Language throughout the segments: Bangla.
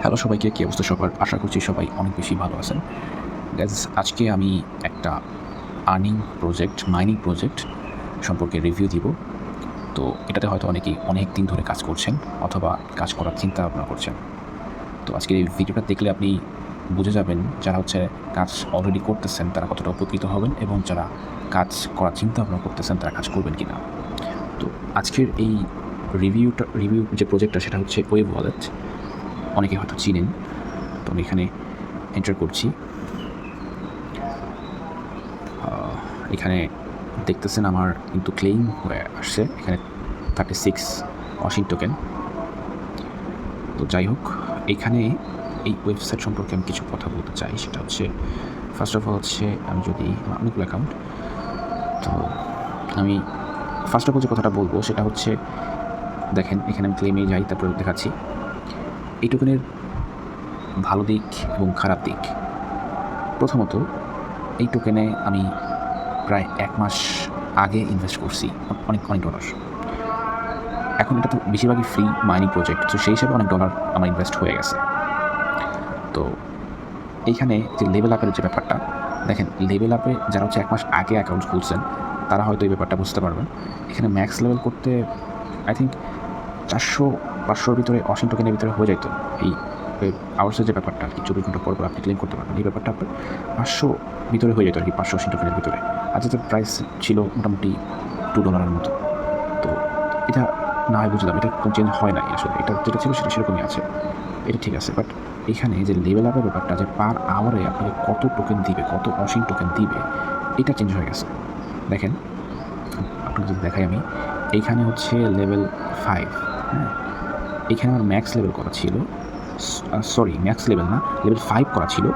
হ্যালো সবাইকে, কী অবস্থা সবার? আশা করছি সবাই অনেক বেশি ভালো আছেন। গাইজ, আজকে আমি একটা মাইনিং প্রজেক্ট সম্পর্কে রিভিউ দিব। তো এটাতে হয়তো অনেকেই অনেক দিন ধরে কাজ করছেন অথবা কাজ করার চিন্তা ভাবনা করছেন। তো আজকের এই ভিডিওটা দেখলে আপনি বুঝে যাবেন যারা হচ্ছে কাজ অলরেডি করতেছেন তারা কতটা উপকৃত হবেন এবং যারা কাজ করার চিন্তা ভাবনা করতেছেন তারা কাজ করবেন কিনা। তো আজকের এই রিভিউ যে প্রজেক্টটা সেটা হচ্ছে ওয়েভ ওয়ালেট। অনেকে হয়তো চিনেন। তো আমি এখানে এন্টার করছি। এখানে দেখতেছেন আমার কিন্তু ক্লেইম হয়ে আসছে এখানে 36 অসীম টোকেন। তো যাই হোক, এখানে এই ওয়েবসাইট সম্পর্কে আমি কিছু কথা বলতে চাই। সেটা হচ্ছে ফার্স্ট অফ অল হচ্ছে আমি যদি অনেকগুলো অ্যাকাউন্ট, তো আমি ফার্স্ট অফ অল যে কথাটা বলবো সেটা হচ্ছে দেখেন এখানে আমি ক্লেমে যাই, তারপরে দেখাচ্ছি এই টোকেনের ভালো দিক এবং খারাপ দিক। প্রথমত, এই টোকেনে আমি প্রায় 1 মাস আগে ইনভেস্ট করছি অনেক ডলার। এখন এটা তো বেশিরভাগই ফ্রি মাইনিং প্রজেক্ট, তো সেই হিসাবে অনেক ডলার আমার ইনভেস্ট হয়ে গেছে। তো এইখানে যে লেভেল আপের যে ব্যাপারটা, দেখেন লেভেল আপে যারা হচ্ছে 1 মাস আগে অ্যাকাউন্ট খুলছেন তারা হয়তো এই ব্যাপারটা বুঝতে পারবেন। এখানে ম্যাক্স লেভেল করতে আই থিঙ্ক 400-500-র ভিতরে অসীম টোকেনের ভিতরে হয়ে যাইতো। এই আওয়ার্সের যে ব্যাপারটা আর কি, 24 ঘন্টা পর আপনি ক্লেম করতে পারবেন, এই ব্যাপারটা আপনার 500 ভিতরে হয়ে যেত আর কি, 500 অসীম টোকেনের ভিতরে। আর যেটার প্রাইস ছিল মোটামুটি $2 মতো। তো এটা না হয় বুঝলাম, এটা কোনো চেঞ্জ হয় নাই আসলে, এটা যেটা ছিল সেটা সেরকমই আছে, এটা ঠিক আছে। বাট এখানে যে লেভেল আপের ব্যাপারটা, যে পার আওয়ারে আপনাকে কত টোকেন দিবে, কত অসীম টোকেন দিবে, এটা চেঞ্জ হয়ে গেছে। দেখেন আপনাকে যদি দেখাই আমি, এইখানে হচ্ছে লেভেল 5, হ্যাঁ, এখানে আমার ম্যাক্স লেভেল করা ছিল, সরি ম্যাক্স লেভেল না, লেভেল 5 করা ছিল।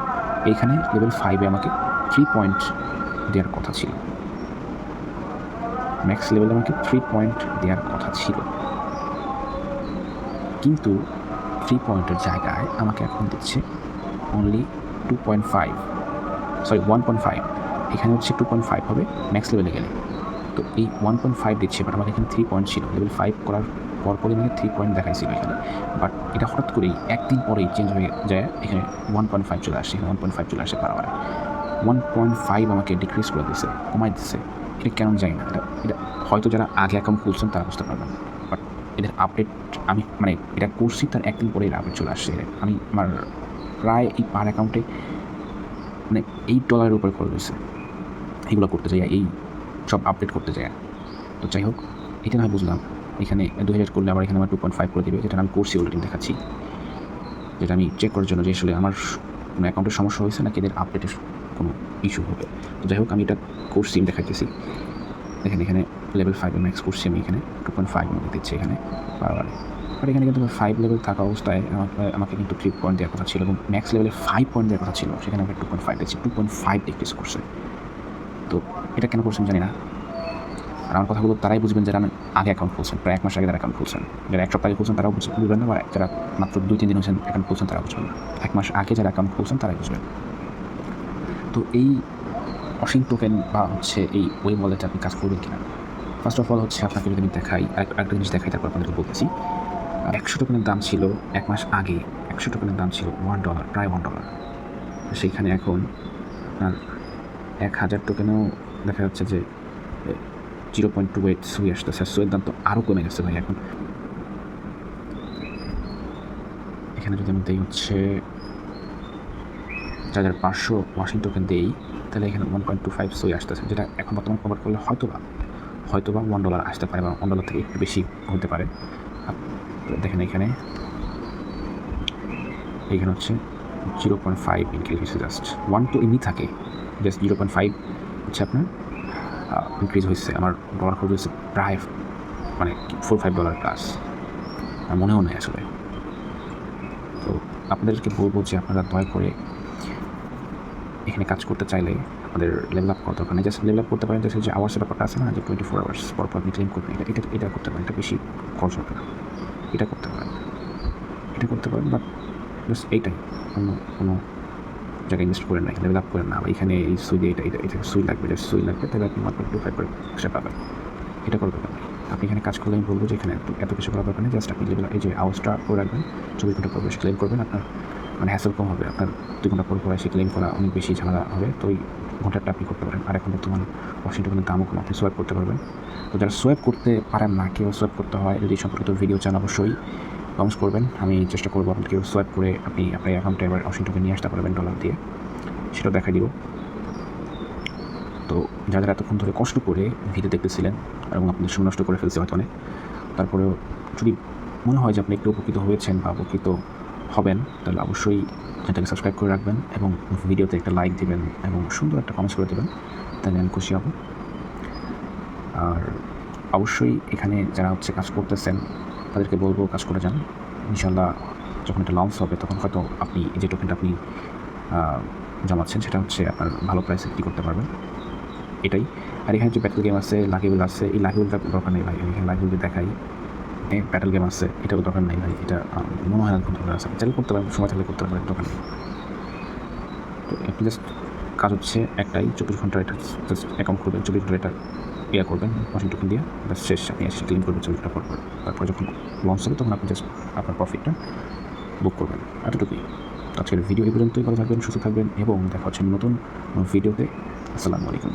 এইখানে লেভেল 5-এ আমাকে 3 পয়েন্ট দেওয়ার কথা ছিল, ম্যাক্স লেভেলে আমাকে 3 পয়েন্ট দেওয়ার কথা ছিল, কিন্তু 3 পয়েন্টের জায়গায় আমাকে এখন দিচ্ছে অনলি 2.5, সরি 1.5। এখানে হচ্ছে 2.5 হবে ম্যাক্স লেভেলে গেলে। তো এই 1.5 দিচ্ছে, বাট আমার এখানে 3 পয়েন্ট ছিল। লেভেল 5 করার পরপরই আমাকে 3 পয়েন্ট দেখাইছিল এখানে, বাট এটা হঠাৎ করেই একদিন পরেই চেঞ্জ হয়ে যায়, এখানে 1.5 চলে আসছে, এখানে 1.5 চলে আসে পার আওয়ারে। 1.5 আমাকে ডিক্রিজ করে দিচ্ছে, কমাই দিচ্ছে। এটা কেন জানি না, এটা হয়তো যারা আগে অ্যাকাউন্ট খুলছেন তারা বুঝতে পারবেন, বাট এদের আপডেট আমি মানে এটা করছি তার একদিন পরে এর আপডেট চলে আসছে। আমি আমার প্রায় এই পার অ্যাকাউন্টে মানে $8 উপরে খরচ হয়েছে এগুলো করতে যাই, এই সব আপডেট করতে যায়। তো যাই হোক, এটা না হয় বুঝলাম, এখানে 2000 করলে আবার এখানে আমার 2.5 করে দেবে, যেটা আমি করছি অলরেডি দেখাচ্ছি, যেটা আমি চেক করার জন্য যে আসলে আমার কোনো অ্যাকাউন্টের সমস্যা হয়েছে নাকি এদের আপডেটের কোনো ইস্যু হবে। তো যাই হোক, আমি এটা করছি, দেখাইতেছি। দেখেন এখানে লেভেল 5 ম্যাক্স করছি আমি, এখানে 2.5 আমাকে দিচ্ছে এখানে বারবারে। বাট এখানে কিন্তু 5 লেভেল থাকা অবস্থায় আমাকে কিন্তু 3 পয়েন্ট দেওয়ার কথা ছিল এবং ম্যাক্স লেভেলে 5 পয়েন্ট দেওয়ার কথা ছিল, সেখানে আমাকে 2.5 দিচ্ছে, 2.5 ডিক্রিজ করছে। তো এটা কেন করছেন জানি না। আর আমার কথাগুলো তারাই বুঝবেন যারা আগে অ্যাকাউন্ট খুলছেন, প্রায় 1 মাস আগে যারা অ্যাকাউন্ট খুলছেন। যারা 1 সপ্তাহ আগে খুলছেন তারাও বুঝবেন না, বা যারা মাত্র 2-3 দিন হয়েছেন অ্যাকাউন্ট খুলছেন তারাও বুঝবেন না। 1 মাস আগে যারা অ্যাকাউন্ট খুলছেন তারাই বুঝবেন। তো এই অসীম টোকেন বা হচ্ছে এই ওয়েব ওয়ালেটে আপনি কাজ করবেন কিনা, ফার্স্ট অফ অল হচ্ছে আপনাকে যদি আমি দেখাই, আরেকটা জিনিস দেখাই, তারপর আপনাদেরকে বলতেছি। 100 টোকেনের দাম ছিল 1 মাস আগে, 100 টোকেনের দাম ছিল $1, প্রায় $1। সেইখানে এখন আপনার 1000 টোকেনেও দেখা যাচ্ছে যে 0.28 সুই আসতেছে। সুয়ের দাম তো আরও কমে গেছে ভাই এখন। এখানে যদি আমি দেই হচ্ছে 4500 ওয়াশিং টোকেন দেই, তাহলে এখানে 1.25 সুই আসতেছে, যেটা এখন বর্তমান কনভার্ট করলে হয়তোবা $1 আসতে পারে, বা $1 থেকে একটু বেশি হতে পারে। দেখেন এখানে হচ্ছে 0.5 ইনক্রিজ হয়েছে, জাস্ট 1 তো এমনি থাকে, জাস্ট 0.5 হচ্ছে আপনার ইনক্রিজ হয়েছে। আমার ডলার খরচ হয়েছে প্রায় মানে $4-5 প্লাস, আর মনেও নেই আসলে। তো আপনাদেরকে বলবো যে আপনারা দয়া করে এখানে কাজ করতে চাইলে আমাদের লেভেল আপ করা দরকার নেই। জাস্ট লেভেল আপ করতে পারেন, জাস্ট যে আওয়ার্সের ব্যাপারটা আছে না, যে 24 আওয়ার্স পর আপনি ক্লেম করবেন, এটা করতে পারেন, এটা বেশি খরচ হবে না, এটা করতে পারেন, বাট জাস্ট এইটাই, অন্য কোনো জায়গায় ইনভেস্ট করেন না, লেভেল আপ করেন না। এখানে এই সুই দিয়ে এটা সুই লাগবে, জাস্ট সুই লাগবে, তাহলে আপনি 1.25 করে একশো পাবেন, এটা করবেন। আপনি এখানে কাজ করলে আমি বলবো যে এখানে এত কিছু করার দরকার নেই, জাস্ট আপনি লেভেল এই যে আওয়াজটা করে রাখবেন, 24 ঘন্টা পর বেশি ক্লেম করবেন, আপনার মানে হ্যাসেল কম হবে। আপনার 2 ঘন্টা পর এসে ক্লেম করা অনেক বেশি ঝামেলা হবে, তো ওই ঘন্টাটা আপনি করতে পারেন। আর এখন বর্তমান ওয়াশিংটনের দামও কম, আপনি সোয়াইপ করতে পারবেন। তো যারা সোয়াইপ করতে পারেন না, কেউ সোয়াইপ করতে হয়, যদি সম্পর্কিত ভিডিও চান অবশ্যই কমেন্টস করবেন, আমি চেষ্টা করবো আপনাদেরকে সোয়াইপ করে আপনি আপনার অ্যাকাউন্টে এবার ওয়াশিংটনে নিয়ে আসতে পারবেন ডলার দিয়ে, সেটাও দেখা দিব। তো যারা এতক্ষণ ধরে কষ্ট করে ভিডিও দেখতেছিলেন এবং আপনি সময় নষ্ট করে ফেলছে হয়তো অনেক, তারপরেও যদি মনে হয় যে আপনি একটু উপকৃত হয়েছেন বা উপকৃত হবেন, তাহলে অবশ্যই চ্যানেলটাকে সাবস্ক্রাইব করে রাখবেন এবং ভিডিওতে একটা লাইক দিবেন এবং সুন্দর একটা কমেন্টস করে দেবেন, তাহলে আমি খুশি হব। আর অবশ্যই এখানে যারা কাজ করতেছেন তাদেরকে বলবো কাজ করে যান। ইনশাল্লাহ যখন এটা লঞ্চ হবে তখন হয়তো আপনি যে টোকেনটা আপনি জমাচ্ছেন সেটা আপনার ভালো প্রাইসে বিক্রি করতে পারবেন, এটাই। আর এখানে যে ব্যাটল গেম আছে, লাকিউল আছে, এই লাকিউলটা দরকার নেই ভাই, এখানে লাকিউল দেখাই। ব্যাটল গেম আছে, এটাও দরকার নেই ভাই, এটা মনে হয় না কোনো দরকার আছে। চাইলে করতে পারেন, সময় থাকলে করতে পারেন, দরকার নেই। তো আপনি জাস্ট কাজ একটাই, 24 ঘন্টা এটা জাস্ট অ্যাকাউন্ট করবেন, 24 ঘন্টা এটা করবেন ওয়াশিং টোকেন দিয়ে, ব্যাস শেষ। আপনি এসে ক্লেম করবেন 24 ঘন্টা পর। তারপরে যখন লঞ্চ হবে তখন আপনি জাস্ট আপনার প্রফিটটা বুক করবেন, এতটুকুই। আজকের ভিডিও এই পর্যন্তই। ভালো থাকবেন, সুস্থ থাকবেন এবং দেখা হচ্ছে নতুন ভিডিওতে। আসসালামু আলাইকুম।